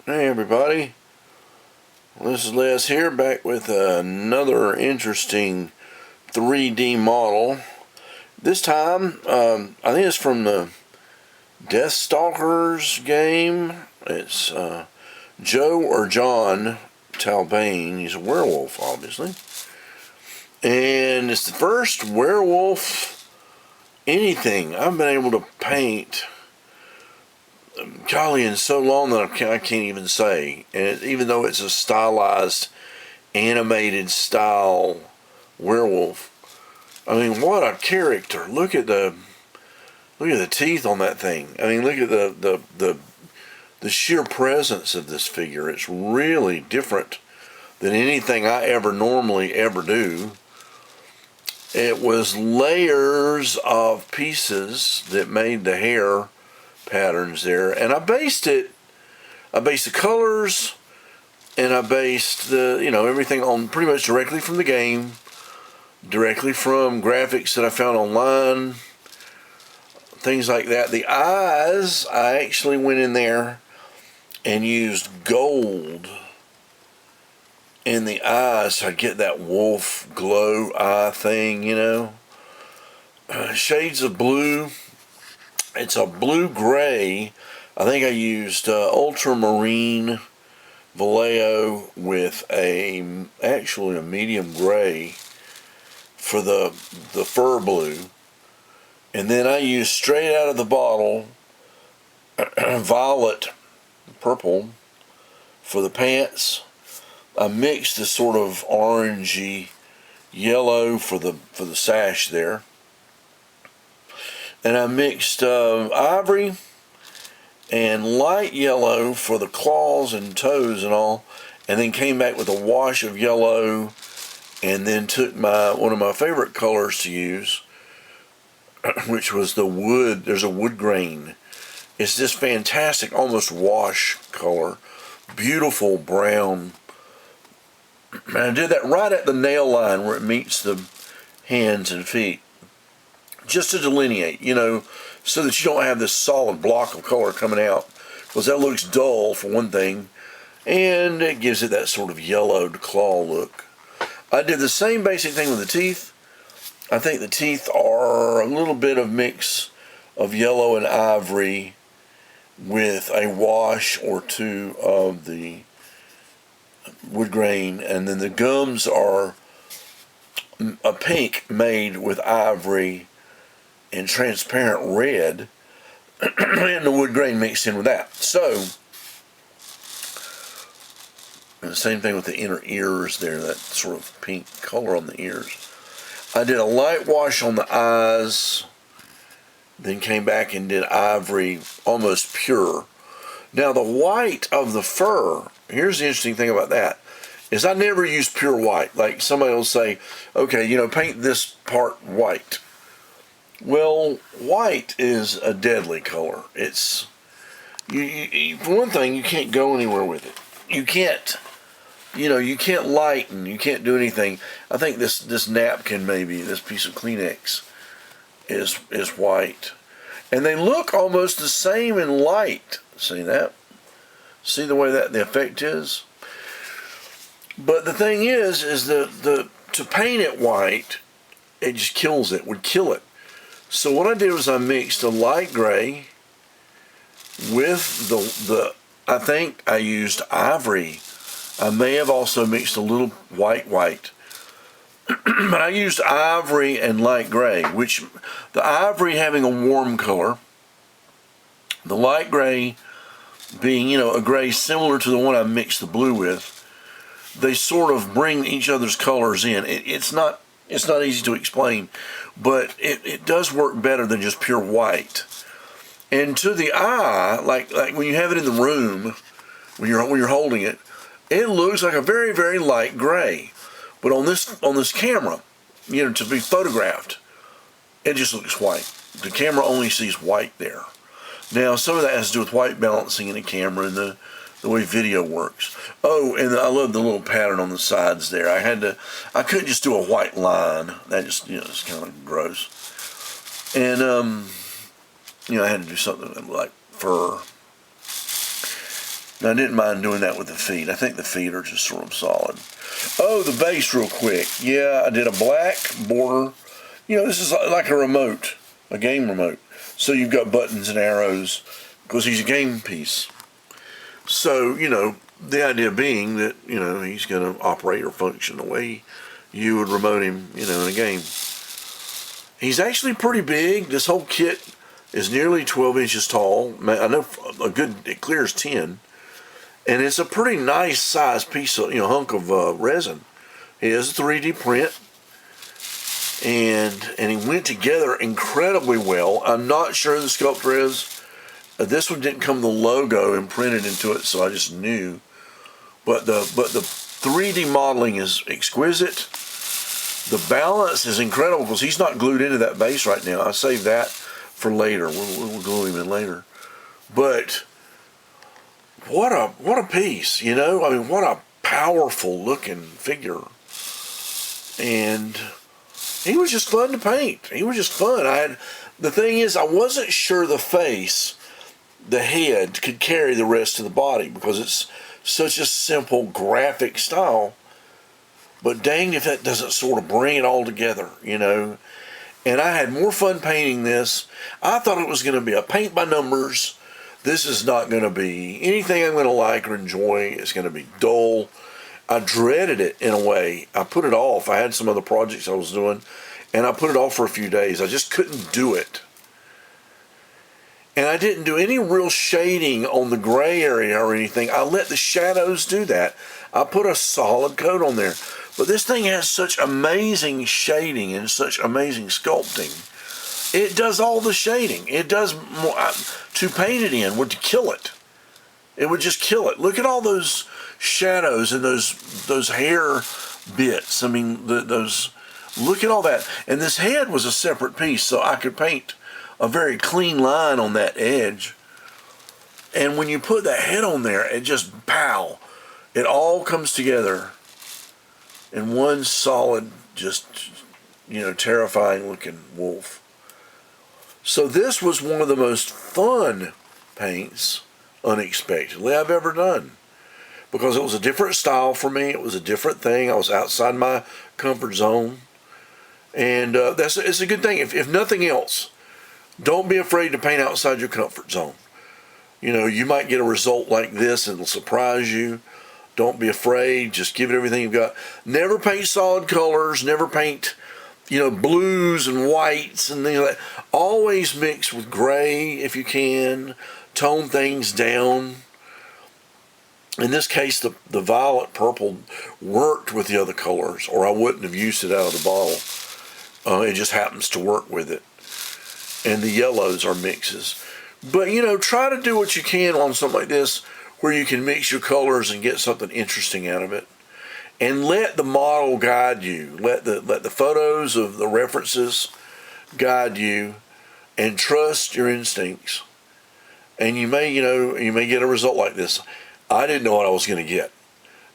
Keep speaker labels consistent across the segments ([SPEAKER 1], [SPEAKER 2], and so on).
[SPEAKER 1] Hey everybody, this is Les here, back with another interesting 3D model. This time, I think it's from the Darkstalkers game. It's Jon Talbain. He's a werewolf, obviously. And it's the first werewolf anything I've been able to paint, golly, in so long that I can't even say. And even though it's a stylized, animated style werewolf, I mean, what a character! Look at the teeth on that thing. I mean, look at the sheer presence of this figure. It's really different than anything I normally ever do. It was layers of pieces that made the hair patterns there, and I based the colors, and I based everything on pretty much directly from the game, directly from graphics that I found online, things like that. The eyes, I actually went in there and used gold in the eyes so I get that wolf glow eye thing, shades of blue. It's a blue-gray. I think I used ultramarine Vallejo with actually a medium gray for the fur blue. And then I used straight out of the bottle violet purple for the pants. I mixed the sort of orangey yellow for the sash there. And I mixed ivory and light yellow for the claws and toes and all, and then came back with a wash of yellow, and then took one of my favorite colors to use, which was the wood. There's a wood grain. It's this fantastic, almost wash color, beautiful brown. And I did that right at the nail line where it meets the hands and feet, just to delineate, so that you don't have this solid block of color coming out, because that looks dull for one thing, and it gives it that sort of yellowed claw look. I did the same basic thing with the teeth. I think the teeth are a little bit of mix of yellow and ivory with a wash or two of the wood grain, and then the gums are a pink made with ivory and transparent red, and the wood grain mixed in with that. So, and the same thing with the inner ears there, that sort of pink color on the ears. I did a light wash on the eyes, then came back and did ivory, almost pure. Now the white of the fur, here's the interesting thing about that, is I never use pure white. Like somebody will say, okay, paint this part white. Well, white is a deadly color. It's, for one thing, you can't go anywhere with it. You can't lighten, you can't do anything. I think this napkin, maybe, this piece of Kleenex is white. And they look almost the same in light. See that? See the way that the effect is? But the thing is to paint it white, it just kills it, would kill it. So what I did was I mixed a light gray with I think I used ivory. I may have also mixed a little white. But I used ivory and light gray, which the ivory having a warm color, the light gray being, a gray similar to the one I mixed the blue with. They sort of bring each other's colors in. It's not easy to explain, but it does work better than just pure white. And to the eye, like when you have it in the room, when you're holding it, it looks like a very, very light gray. But on this camera, to be photographed, it just looks white. The camera only sees white there. Now, some of that has to do with white balancing in the camera and the way video works. Oh, and I love the little pattern on the sides there. I couldn't just do a white line. That just, it's kind of gross. And, I had to do something like fur. I didn't mind doing that with the feet. I think the feet are just sort of solid. Oh, the base real quick. Yeah, I did a black border. You know, this is like a remote, a game remote. So you've got buttons and arrows because he's a game piece. So, you know, the idea being that, you know, he's going to operate or function the way you would remote him, you know, in a game. He's actually pretty big. This whole kit is nearly 12 inches tall. I know it clears 10. And it's a pretty nice size piece of, you know, hunk of resin. It is a 3D print. And he went together incredibly well. I'm not sure who the sculptor is. This one didn't come the logo imprinted into it, so I just knew. But the 3D modeling is exquisite. The balance is incredible because he's not glued into that base right now. I saved that for later. We'll glue him in later. But what a piece, you know? I mean, what a powerful looking figure. And he was just fun to paint. He was just fun. The thing is, I wasn't sure the face, the head, could carry the rest of the body because it's such a simple graphic style. But dang if that doesn't sort of bring it all together, you know. And I had more fun painting this. I thought it was going to be a paint by numbers. This is not going to be anything I'm going to like or enjoy. It's going to be dull. I dreaded it in a way. I put it off. I had some other projects I was doing, and I put it off for a few days. I just couldn't do it. And I didn't do any real shading on the gray area or anything. I let the shadows do that. I put a solid coat on there. But this thing has such amazing shading and such amazing sculpting. It does all the shading. It does more, to paint it in would kill it. It would just kill it. Look at all those shadows and those hair bits. I mean, look at all that. And this head was a separate piece, so I could paint a very clean line on that edge. And when you put that head on there, it just, pow, it all comes together in one solid, just, you know, terrifying looking wolf. So this was one of the most fun paints, unexpectedly, I've ever done. Because it was a different style for me. It was a different thing. I was outside my comfort zone. And it's a good thing. If nothing else, don't be afraid to paint outside your comfort zone. You know, you might get a result like this. It'll surprise you. Don't be afraid. Just give it everything you've got. Never paint solid colors. Never paint, you know, blues and whites and things like that. Always mix with gray if you can. Tone things down. In this case, the violet purple worked with the other colors, or I wouldn't have used it out of the bottle. It just happens to work with it. And the yellows are mixes. But, you know, try to do what you can on something like this where you can mix your colors and get something interesting out of it. And let the model guide you. Let the photos of the references guide you, and trust your instincts. And you may get a result like this. I didn't know what I was going to get.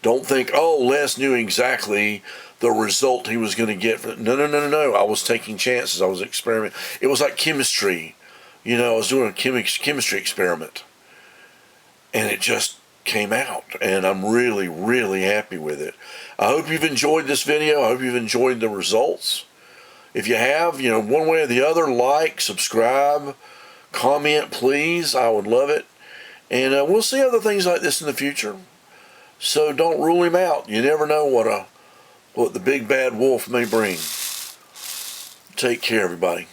[SPEAKER 1] Don't think, oh, Les knew exactly the result he was going to get. No. I was taking chances. I was experimenting. It was like chemistry. You know, I was doing a chemistry experiment. And it just came out. And I'm really, really happy with it. I hope you've enjoyed this video. I hope you've enjoyed the results. If you have, you know, one way or the other, like, subscribe, comment, please. I would love it. And we'll see other things like this in the future. So don't rule him out. You never know what the big bad wolf may bring. Take care, everybody.